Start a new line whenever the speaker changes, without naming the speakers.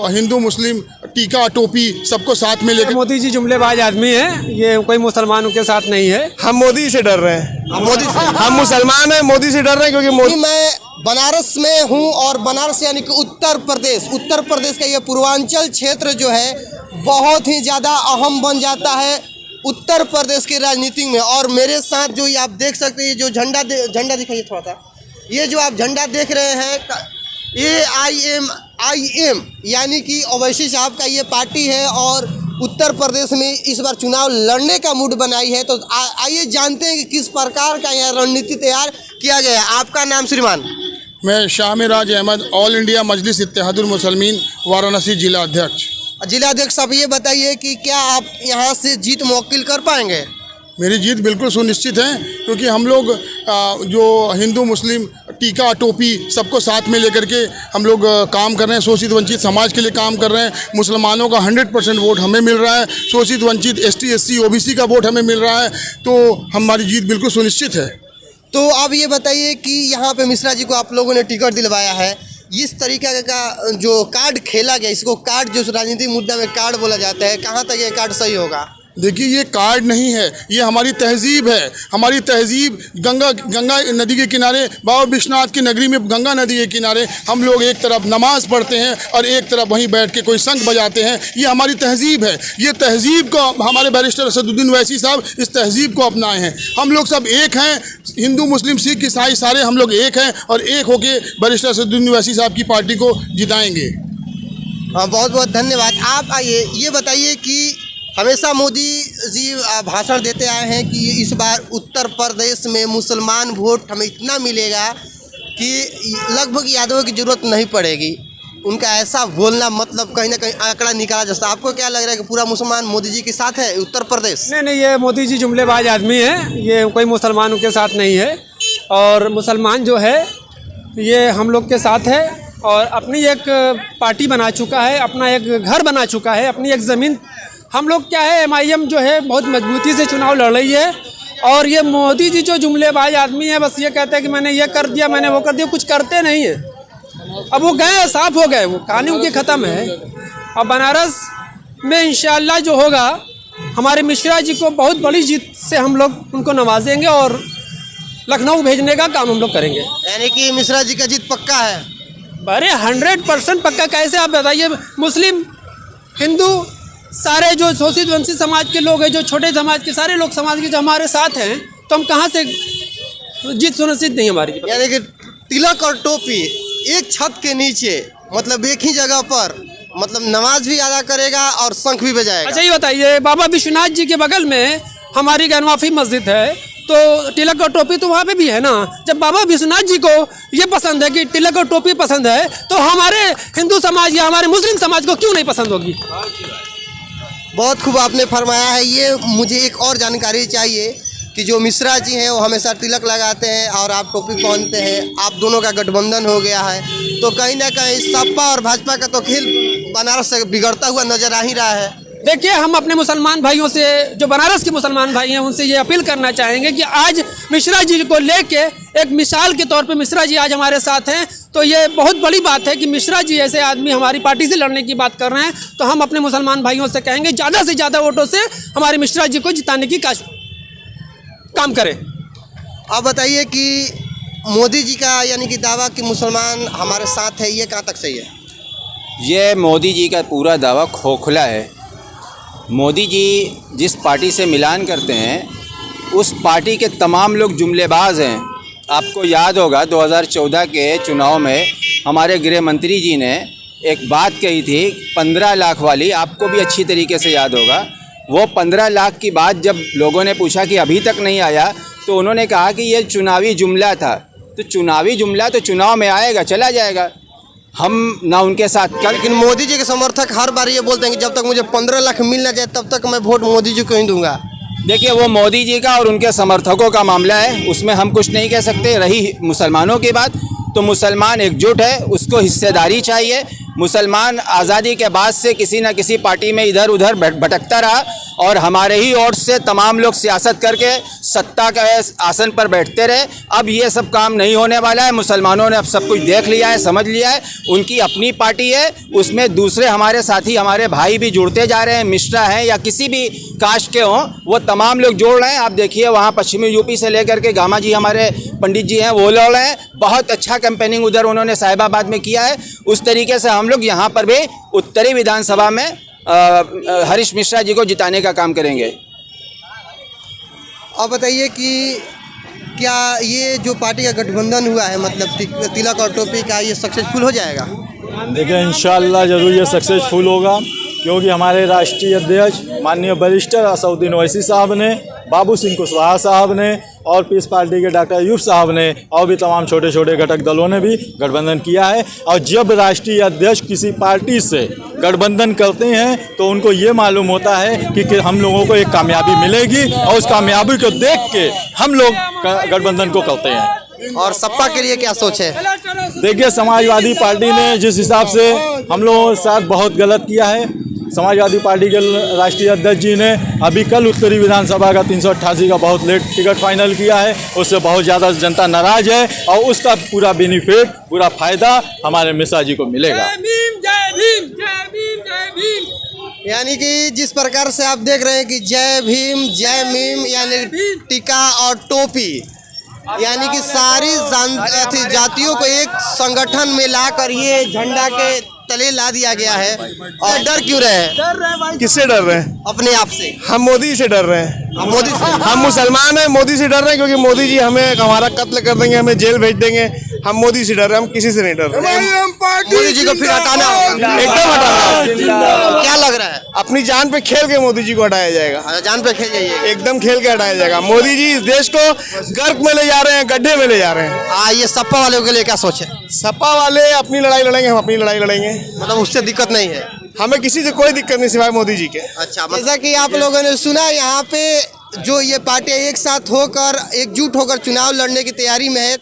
हिंदू मुस्लिम टीका टोपी सबको साथ में लेकर
मोदी जी जुमलेबाज आदमी है, ये कोई मुसलमानों के साथ नहीं है।
हम मोदी से डर रहे हैं। हम मुसलमान हैं, मोदी से डर रहे हैं क्योंकि मोदी।
मैं बनारस में हूं और बनारस यानी कि उत्तर प्रदेश का ये पूर्वांचल क्षेत्र जो है बहुत ही ज़्यादा अहम बन जाता है उत्तर प्रदेश की राजनीति में। और मेरे साथ जो ये आप देख सकते हैं, जो झंडा दिखाइए थोड़ा सा, ये जो आप झंडा देख रहे हैं ये IM यानी कि ओवैसी साहब का ये पार्टी है और उत्तर प्रदेश में इस बार चुनाव लड़ने का मूड बनाई है। तो आइए जानते हैं कि किस प्रकार का यहाँ रणनीति तैयार किया गया है। आपका नाम श्रीमान?
मैं शाह मिराज अहमद, ऑल इंडिया मजलिस इत्तेहादुल मुसलमीन वाराणसी जिला अध्यक्ष।
जिला अध्यक्ष साहब, ये बताइए कि क्या आप यहाँ से जीत मुवक्किल कर पाएंगे?
मेरी जीत बिल्कुल सुनिश्चित है, क्योंकि हम लोग जो हिंदू मुस्लिम टीका टोपी सबको साथ में लेकर के हम लोग काम कर रहे हैं। शोषित वंचित समाज के लिए काम कर रहे हैं। मुसलमानों का 100% वोट हमें मिल रहा है, शोषित वंचित ST SC OBC का वोट हमें मिल रहा है, तो हमारी जीत बिल्कुल सुनिश्चित है।
तो अब ये बताइए कि यहाँ पे मिश्रा जी को आप लोगों ने टिकट दिलवाया है, इस तरीके का जो कार्ड खेला गया, इसको कार्ड जो राजनीतिक मुद्दा में कार्ड बोला जाता है, कहाँ तक ये कार्ड सही होगा?
देखिए, ये कार्ड नहीं है, ये हमारी तहजीब है। हमारी तहजीब गंगा नदी के किनारे, बाबा विश्वनाथ की नगरी में गंगा नदी के किनारे हम लोग एक तरफ नमाज पढ़ते हैं और एक तरफ वहीं बैठ के कोई शंख बजाते हैं। ये हमारी तहजीब है। ये तहजीब को हमारे बैरिस्टर असदुद्दीन ओवैसी साहब इस तहजीब को अपनाए हैं। हम लोग सब एक हैं, हिंदू मुस्लिम सिख ईसाई सारे हम लोग एक हैं और एक होके बैरिस्टर असदुद्दीन ओवैसी साहब की पार्टी को जिताएंगे।
बहुत बहुत धन्यवाद। आप आइए, ये बताइए कि हमेशा मोदी जी भाषण देते आए हैं कि इस बार उत्तर प्रदेश में मुसलमान वोट हमें इतना मिलेगा कि लगभग यादवों की ज़रूरत नहीं पड़ेगी। उनका ऐसा बोलना मतलब कहीं ना कहीं आंकड़ा निकाला जाता है। आपको क्या लग रहा है कि पूरा मुसलमान मोदी जी के साथ है उत्तर प्रदेश?
नहीं, ये मोदी जी जुमलेबाज आदमी है, ये कोई मुसलमानों के साथ नहीं है। और मुसलमान जो है ये हम लोग के साथ है और अपनी एक पार्टी बना चुका है, अपना एक घर बना चुका है, अपनी एक ज़मीन। हम लोग क्या है, MIM जो है बहुत मजबूती से चुनाव लड़ रही है। और ये मोदी जी जो जुमलेबाज आदमी है, बस ये कहते हैं कि मैंने ये कर दिया, मैंने वो कर दिया, कुछ करते नहीं है। अब वो गए, साफ हो गए, वो कहानी उनकी ख़त्म है। अब बनारस में इंशाल्लाह जो होगा, हमारे मिश्रा जी को बहुत बड़ी जीत से हम लोग उनको नवाजेंगे और लखनऊ भेजने का काम हम लोग करेंगे।
यानी कि मिश्रा जी का जीत पक्का है?
अरे 100% पक्का। कैसे आप बताइए, मुस्लिम हिंदू सारे जो शोषित वंचित समाज के लोग हैं, जो छोटे समाज के सारे लोग समाज के जो हमारे साथ हैं, तो हम कहाँ से जीत सुनिश्चित नहीं हमारी।
यानी कि तिलक और टोपी एक छत के नीचे, मतलब एक ही जगह पर, मतलब नमाज भी अदा करेगा और शंख भी बजाएगा।
अच्छा, ये बताइए, बाबा विश्वनाथ जी के बगल में हमारी ज्ञानवाफी मस्जिद है, तो तिलक और टोपी तो वहाँ पे भी है ना। जब बाबा विश्वनाथ जी को ये पसंद है कि तिलक और टोपी पसंद है, तो हमारे हिंदू समाज या हमारे मुस्लिम समाज को क्यों नहीं पसंद होगी?
बहुत खूब आपने फरमाया है। ये मुझे एक और जानकारी चाहिए कि जो मिश्रा जी हैं वो हमेशा तिलक लगाते हैं और आप टोपी पहनते हैं, आप दोनों का गठबंधन हो गया है, तो कहीं ना कहीं सपा और भाजपा का तो खेल बनारस से बिगड़ता हुआ नजर आ ही रहा है।
देखिए, हम अपने मुसलमान भाइयों से, जो बनारस के मुसलमान भाई हैं, उनसे ये अपील करना चाहेंगे कि आज मिश्रा जी को लेके एक मिसाल के तौर पे मिश्रा जी आज हमारे साथ हैं, तो ये बहुत बड़ी बात है कि मिश्रा जी ऐसे आदमी हमारी पार्टी से लड़ने की बात कर रहे हैं। तो हम अपने मुसलमान भाइयों से कहेंगे ज़्यादा से ज़्यादा वोटों से हमारे मिश्रा जी को जिताने की काम करें।
अब बताइए कि मोदी जी का यानी कि दावा कि मुसलमान हमारे साथ है, ये कहाँ तक सही है?
ये मोदी जी का पूरा दावा खोखला है। मोदी जी जिस पार्टी से मिलान करते हैं, उस पार्टी के तमाम लोग जुमलेबाज हैं। आपको याद होगा 2014 के चुनाव में हमारे गृह मंत्री जी ने एक बात कही थी 15 लाख वाली, आपको भी अच्छी तरीके से याद होगा। वो 15 लाख की बात जब लोगों ने पूछा कि अभी तक नहीं आया, तो उन्होंने कहा कि ये चुनावी जुमला था। तो चुनावी जुमला तो चुनाव में आएगा, चला जाएगा, हम ना उनके साथ।
लेकिन मोदी जी के समर्थक हर बार ये बोलते हैं कि जब तक मुझे 15 लाख मिल ना जाए तब तक मैं वोट मोदी जी को ही दूंगा।
देखिए, वो मोदी जी का और उनके समर्थकों का मामला है, उसमें हम कुछ नहीं कह सकते। रही मुसलमानों की बात, तो मुसलमान एकजुट है, उसको हिस्सेदारी चाहिए। मुसलमान आज़ादी के बाद से किसी न किसी पार्टी में इधर उधर भटकता रहा और हमारे ही ओर से तमाम लोग सियासत करके सत्ता के आसन पर बैठते रहे। अब ये सब काम नहीं होने वाला है। मुसलमानों ने अब सब कुछ देख लिया है, समझ लिया है। उनकी अपनी पार्टी है, उसमें दूसरे हमारे साथी, हमारे भाई भी जुड़ते जा रहे हैं, मिश्रा हैं या किसी भी कास्ट के हों, वो तमाम लोग जोड़ रहे हैं। आप देखिए वहाँ पश्चिमी यूपी से लेकर के गामा जी हमारे पंडित जी हैं, वो लड़ रहे हैं। बहुत अच्छा कैंपेनिंग उधर उन्होंने साहिबाबाद में किया है। उस तरीके से हम लोग यहाँ पर भी उत्तरी विधानसभा में हरीश मिश्रा जी को जिताने का काम करेंगे।
अब बताइए कि क्या ये जो पार्टी का गठबंधन हुआ है, मतलब तिलक और टोपी का, ये सक्सेसफुल हो जाएगा?
देखिए इंशाल्लाह ज़रूर ये सक्सेसफुल होगा, क्योंकि हमारे राष्ट्रीय अध्यक्ष माननीय बैरिस्टर असदुद्दीन ओवैसी साहब ने, बाबू सिंह कुशवाहा साहब ने और पीस पार्टी के डॉक्टर अयूब साहब ने और भी तमाम छोटे छोटे घटक दलों ने भी गठबंधन किया है। और जब राष्ट्रीय अध्यक्ष किसी पार्टी से गठबंधन करते हैं तो उनको ये मालूम होता है कि हम लोगों को एक कामयाबी मिलेगी और उस कामयाबी को देख के हम लोग गठबंधन को करते हैं।
और सपा के लिए क्या सोच है?
देखिए समाजवादी पार्टी ने जिस हिसाब से हम लोगों के साथ बहुत गलत किया है, समाजवादी पार्टी के राष्ट्रीय अध्यक्ष जी ने अभी कल उत्तरी विधानसभा का 388 का बहुत लेट टिकट फाइनल किया है, उससे बहुत ज़्यादा जनता नाराज है और उसका पूरा बेनिफिट, पूरा फायदा हमारे मिश्रा जी को मिलेगा।
यानी कि जिस प्रकार से आप देख रहे हैं कि जय भीम जय मीम, यानी टीका और टोपी, यानी कि सारी जातियों को एक संगठन में लाकर ये झंडा के तले ला दिया गया है। और डर क्यों रहे हैं?
किससे डर रहे हैं?
अपने आप से।
हम मोदी से डर रहे हैं।
मोदी से?
हम मुसलमान हैं, मोदी से डर रहे हैं, क्योंकि मोदी जी हमें हमारा कत्ल कर देंगे, हमें जेल भेज देंगे। हम मोदी से डर रहे हैं, हम किसी से नहीं डर रहे।
मोदी जी को फिर हटाना होगा।
एकदम हटाना।
क्या लग रहा है?
अपनी जान पे खेल के मोदी जी को हटाया जाएगा।
जान पे खेल जाइए।
एकदम खेल के हटाया जाएगा। मोदी जी इस देश को गर्क में ले जा रहे हैं, गड्ढे में ले जा रहे हैं।
ये सपा वालों के लिए क्या सोच है?
सपा वाले अपनी लड़ाई लड़ेंगे, हम अपनी लड़ाई लड़ेंगे।
मतलब उससे दिक्कत नहीं है?
हमें किसी से कोई दिक्कत नहीं सिवाय मोदी जी के।
अच्छा, जैसा कि आप लोगों ने सुना, यहाँ पे जो ये पार्टियां एक साथ होकर, एकजुट होकर चुनाव लड़ने की तैयारी में है।